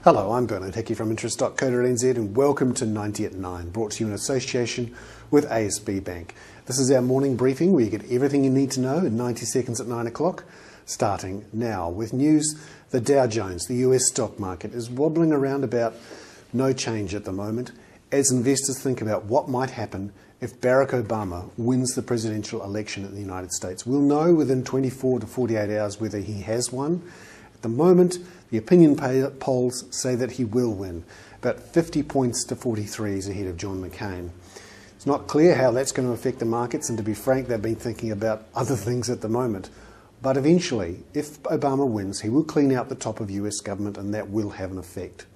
Hello, I'm Bernard Hickey from interest.co.nz and welcome to 90 at 9, brought to you in association with ASB Bank. This is our morning briefing where you get everything you need to know in 90 seconds at 9 o'clock, starting now. With news, the Dow Jones, the US stock market, is wobbling around about no change at the moment as investors think about what might happen if Barack Obama wins the presidential election in the United States. We'll know within 24 to 48 hours whether he has won. At the moment, the opinion polls say that he will win, about 50 points to 43 is ahead of John Mcain. It's not clear how that's going to affect the markets, and to be frank, they've been thinking about other things at the moment. But eventually, if Obama wins, he will clean out the top of US government, and that will have an effect.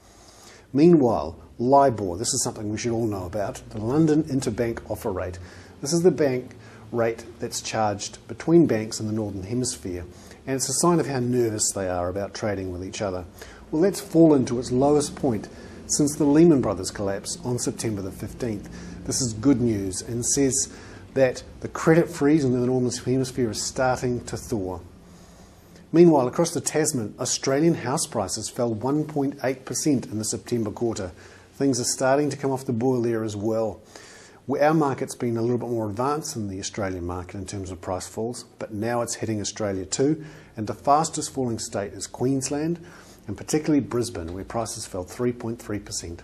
Meanwhile, LIBOR, this is something we should all know about, the London Interbank Offer Rate. This is the bank rate that's charged between banks in the Northern Hemisphere, and it's a sign of how nervous they are about trading with each other. Well, that's fallen to its lowest point since the Lehman Brothers collapse on September the 15th. This is good news and says that the credit freeze in the Northern Hemisphere is starting to thaw. Meanwhile, across the Tasman, Australian house prices fell 1.8% in the September quarter. Things are starting to come off the boil there as well. Our market's been a little bit more advanced than the Australian market in terms of price falls, but now it's hitting Australia too, and the fastest falling state is Queensland, and particularly Brisbane, where prices fell 3.3%.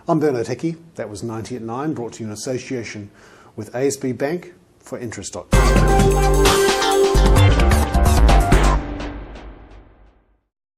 I'm Bernard Hickey. That was 90 at 9, brought to you in association with ASB Bank for interest.com.